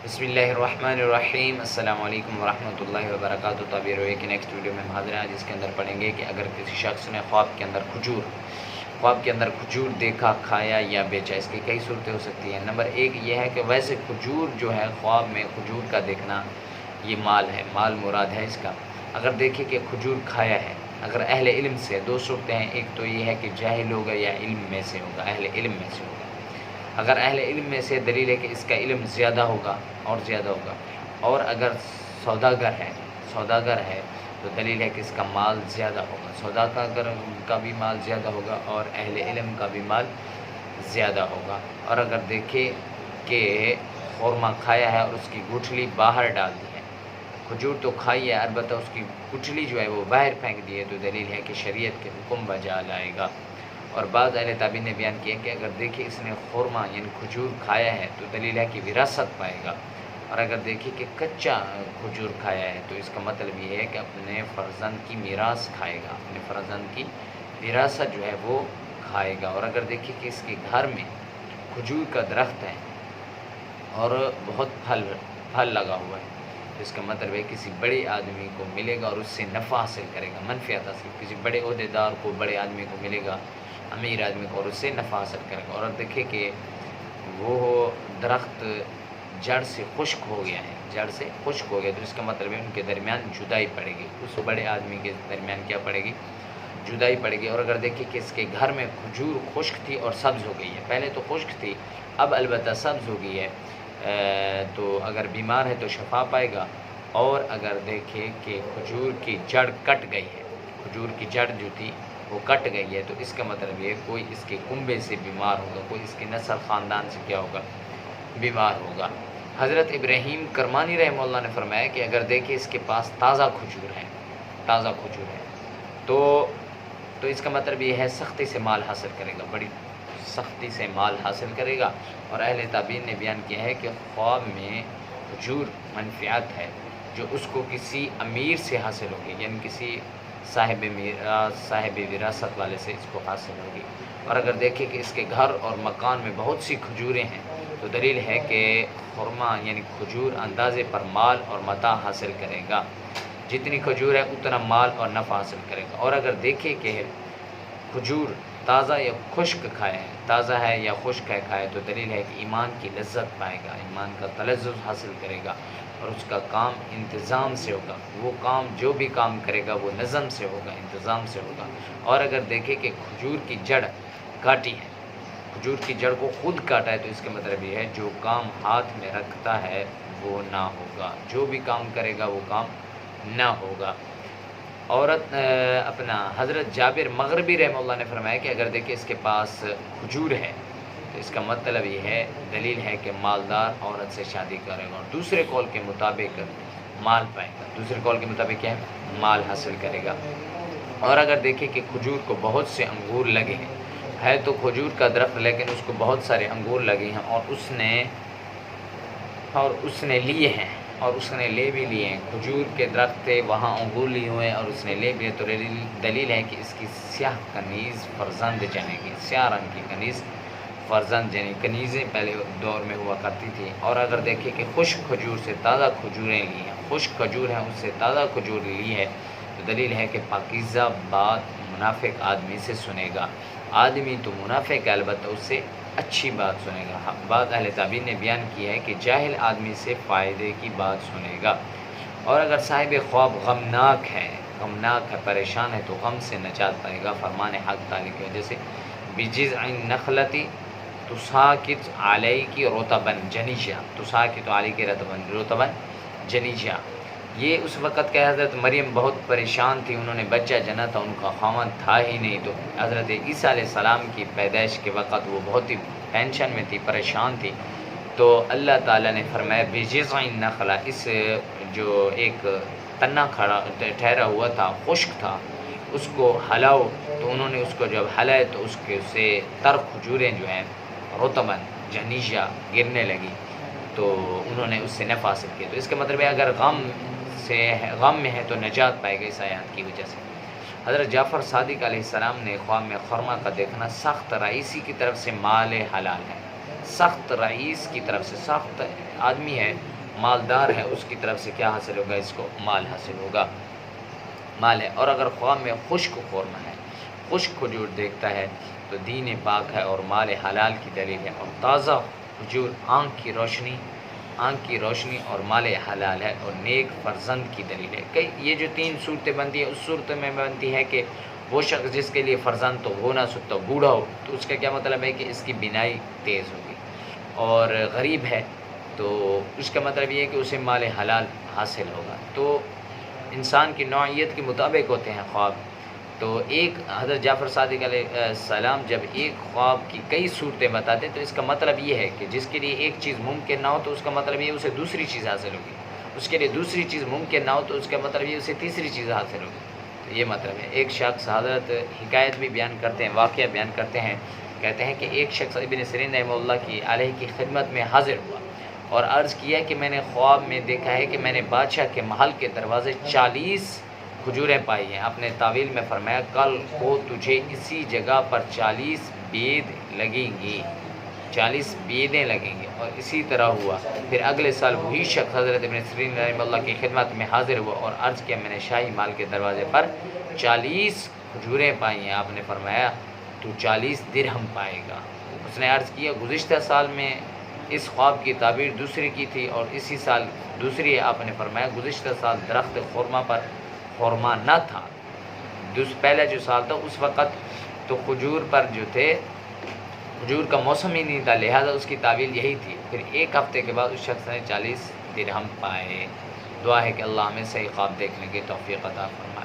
بسم اللہ الرحمن الرحیم۔ السلام علیکم ورحمۃ اللہ وبرکاتہ۔ تعبیر ہوئے کہ نیکسٹ ویڈیو میں ہم حاضر ہیں، جس کے اندر پڑھیں گے کہ اگر کسی شخص نے خواب کے اندر کھجور دیکھا، کھایا یا بیچا، اس کی کئی صورتیں ہو سکتی ہیں۔ نمبر 1 یہ ہے کہ ویسے کھجور جو ہے، خواب میں کھجور کا دیکھنا یہ مال ہے، مال مراد ہے اس کا۔ اگر دیکھے کہ کھجور کھایا ہے، اگر اہل علم سے، دو صورتیں ہیں، ایک تو یہ ہے کہ جاہل ہوگا یا علم میں سے ہوگا، اہل علم میں سے ہوگا۔ اگر اہل علم میں سے، دلیل ہے کہ اس کا علم زیادہ ہوگا اور اگر سوداگر ہے تو دلیل ہے کہ اس کا مال زیادہ ہوگا، سوداگر کا بھی مال زیادہ ہوگا اور اہل علم کا بھی مال زیادہ ہوگا۔ اور اگر دیکھے کہ خورمہ کھایا ہے اور اس کی گٹھلی باہر ڈال دی ہے، کھجور تو کھائی ہے البتہ اس کی گٹھلی جو ہے وہ باہر پھینک دی ہے، تو دلیل ہے کہ شریعت کے حکم بجا لائے گا۔ اور بعض اہل تعبیر نے بیان کیا کہ اگر دیکھے اس نے خورمہ یعنی کھجور کھایا ہے تو دلیل ہے کہ وراثت پائے گا، اور اگر دیکھے کہ کچا کھجور کھایا ہے تو اس کا مطلب یہ ہے کہ اپنے فرزند کی میراث کھائے گا، اپنے فرزند کی وراثت جو ہے وہ کھائے گا۔ اور اگر دیکھے کہ اس کے گھر میں کھجور کا درخت ہے اور بہت پھل لگا ہوا ہے، تو اس کا مطلب ہے کسی بڑے آدمی کو ملے گا اور اس سے نفع حاصل کرے گا، منفعت حاصل، کسی بڑے عہدیدار کو، بڑے آدمی کو ملے گا، امیر آدمی کو، اور اس سے نفع حاصل کرے گا۔ اور دیکھے کہ وہ درخت جڑ سے خشک ہو گیا تو اس کا مطلب ہے ان کے درمیان جدائی پڑے گی، اس بڑے آدمی کے درمیان کیا پڑے گی؟ جدائی پڑے گی۔ اور اگر دیکھیں کہ اس کے گھر میں کھجور خشک تھی اور سبز ہو گئی ہے، پہلے تو خشک تھی اب البتہ سبز ہو گئی ہے، تو اگر بیمار ہے تو شفا پائے گا۔ اور اگر دیکھے کہ کھجور کی جڑ کٹ گئی ہے، کھجور کی جڑ جو تھی وہ کٹ گئی ہے، تو اس کا مطلب یہ کوئی اس کے کنبے سے بیمار ہوگا، کوئی اس کے نسل خاندان سے کیا ہوگا؟ بیمار ہوگا۔ حضرت ابراہیم کرمانی رحمہ اللہ نے فرمایا کہ اگر دیکھے اس کے پاس تازہ کھجور ہے تو اس کا مطلب یہ ہے سختی سے مال حاصل کرے گا، بڑی سختی سے مال حاصل کرے گا۔ اور اہل تعبیر نے بیان کیا ہے کہ خواب میں کھجور منفعت ہے جو اس کو کسی امیر سے حاصل ہوگی، یعنی کسی صاحب وراثت والے سے اس کو حاصل ہوگی۔ اور اگر دیکھے کہ اس کے گھر اور مکان میں بہت سی کھجوریں ہیں تو دلیل ہے کہ خرما یعنی کھجور اندازے پر مال اور متاع حاصل کرے گا، جتنی کھجور ہے اتنا مال اور نفع حاصل کرے گا۔ اور اگر دیکھے کہ کھجور تازہ یا خشک کھائے تو دلیل ہے کہ ایمان کی لذت پائے گا، ایمان کا تلذذ حاصل کرے گا، اور اس کا کام انتظام سے ہوگا، وہ کام جو بھی کام کرے گا وہ نظم سے ہوگا، انتظام سے ہوگا۔ اور اگر دیکھے کہ کھجور کی جڑ کاٹی ہے، کھجور کی جڑ کو خود کاٹا ہے، تو اس کا مطلب یہ ہے جو کام ہاتھ میں رکھتا ہے وہ نہ ہوگا، جو بھی کام کرے گا وہ کام نہ ہوگا۔ حضرت جابر مغربی رحمہ اللہ نے فرمایا کہ اگر دیکھے اس کے پاس کھجور ہے تو اس کا مطلب یہ ہے، دلیل ہے کہ مالدار عورت سے شادی کرے گا، اور دوسرے قول کے مطابق مال پائے گا، دوسرے قول کے مطابق کیا ہے؟ مال حاصل کرے گا۔ اور اگر دیکھے کہ کھجور کو بہت سے انگور لگے ہیں، ہے تو کھجور کا درخت لیکن اس کو بہت سارے انگور لگے ہیں اور اس نے لے بھی لیے ہیں، کھجور کے درخت تھے وہاں انگور لیے ہوئے اور اس نے لے بھی، تو دلیل ہے کہ اس کی سیاہ کنیز فرزند جنے گی، سیاہ رنگ کی کنیز فرزند جنے، کنیزیں پہلے دور میں ہوا کرتی تھی۔ اور اگر دیکھے کہ خشک کھجور سے تازہ کھجوریں لی ہیں، خشک کھجور ہیں اس سے تازہ کھجور لی ہے، تو دلیل ہے کہ پاکیزہ بات منافق آدمی سے سنے گا، آدمی تو منافق ہے البتہ اس سے اچھی بات سنے گا۔ بعض اہل تعبیر نے بیان کیا ہے کہ جاہل آدمی سے فائدے کی بات سنے گا۔ اور اگر صاحب خواب غمناک ہے، پریشان ہے، تو غم سے نجات پائے گا، فرمان حق تعالی کی وجہ سے بجذع النخلۃ تساقط علیک رطبا جنیجا، یہ اس وقت کہ حضرت مریم بہت پریشان تھی، انہوں نے بچہ جنا تھا، ان کا خاوند تھا ہی نہیں، تو حضرت عیسیٰ علیہ السلام کی پیدائش کے وقت وہ بہت ہی ٹینشن میں تھی، پریشان تھی، تو اللہ تعالیٰ نے فرمایا بجذع النخلہ، اس جو ایک تنا ٹھہرا ہوا تھا، خشک تھا، اس کو ہلاؤ، تو انہوں نے اس کو جب ہلائے تو اس کے سے تر کھجوریں جو ہیں رطباً جنیجا گرنے لگی، تو انہوں نے اس سے نفع حاصل کیا۔ تو اس کا مطلب ہے اگر غم میں ہے تو نجات پائے گا اس آیات کی وجہ سے۔ حضرت جعفر صادق علیہ السلام نے خواب میں خرمہ کا دیکھنا سخت رئیسی کی طرف سے مال حلال ہے، سخت رئیس کی طرف سے، سخت آدمی ہے مالدار ہے اس کی طرف سے کیا حاصل ہوگا؟ اس کو مال حاصل ہوگا، مال ہے۔ اور اگر خواب میں خشک خورما ہے، خشک کھجور دیکھتا ہے تو دین پاک ہے اور مال حلال کی دلیل ہے، اور تازہ کھجور آنکھ کی روشنی اور مال حلال ہے اور نیک فرزند کی دلیل ہے۔ کئی یہ جو تین صورتیں بنتی ہیں، اس صورت میں بنتی ہے کہ وہ شخص جس کے لیے فرزند تو ہو نہ سکتا، بوڑھا ہو، تو اس کا کیا مطلب ہے کہ اس کی بینائی تیز ہوگی، اور غریب ہے تو اس کا مطلب یہ ہے کہ اسے مال حلال حاصل ہوگا۔ تو انسان کی نوعیت کے مطابق ہوتے ہیں خواب۔ تو ایک حضرت جعفر صادق علیہ السلام جب ایک خواب کی کئی صورتیں بتاتے ہیں تو اس کا مطلب یہ ہے کہ جس کے لیے ایک چیز ممکن نہ ہو تو اس کا مطلب یہ اسے دوسری چیز حاصل ہوگی، اس کے لیے دوسری چیز ممکن نہ ہو تو اس کا مطلب یہ اسے تیسری چیز حاصل ہوگی۔ تو یہ مطلب ہے۔ ایک شخص، حضرت حکایت بھی بیان کرتے ہیں، واقعہ بیان کرتے ہیں، کہتے ہیں کہ ایک شخص ابن سیرین رحمہ اللہ کی علیہ کی خدمت میں حاضر ہوا اور عرض کیا کہ میں نے خواب میں دیکھا ہے کہ میں نے بادشاہ کے محل کے دروازے 40 کھجوریں پائی ہیں۔ اپنے تعویل میں فرمایا کل کو تجھے اسی جگہ پر 40 بید لگیں گی، 40 بیدیں لگیں گی، اور اسی طرح ہوا۔ پھر اگلے سال وہی شخص حضرت ابن سیرین رحمہ اللہ کی خدمت میں حاضر ہوا اور عرض کیا میں نے شاہی محل کے دروازے پر 40 کھجوریں پائی ہیں۔ آپ نے فرمایا تو 40 درہم پائے گا۔ اس نے عرض کیا گزشتہ سال میں اس خواب کی تعبیر دوسری کی تھی اور اسی سال دوسری ہے۔ آپ نے فرمایا گزشتہ سال درخت خورما پر خورما نہ تھا، پہلا جو سال تھا اس وقت تو کھجور پر جو تھے، کھجور کا موسم ہی نہیں تھا، لہذا اس کی تعبیر یہی تھی۔ پھر ایک ہفتے کے بعد اس شخص نے 40 درہم پائے۔ دعا ہے کہ اللہ ہمیں صحیح خواب دیکھنے کی توفیق عطا فرمائے۔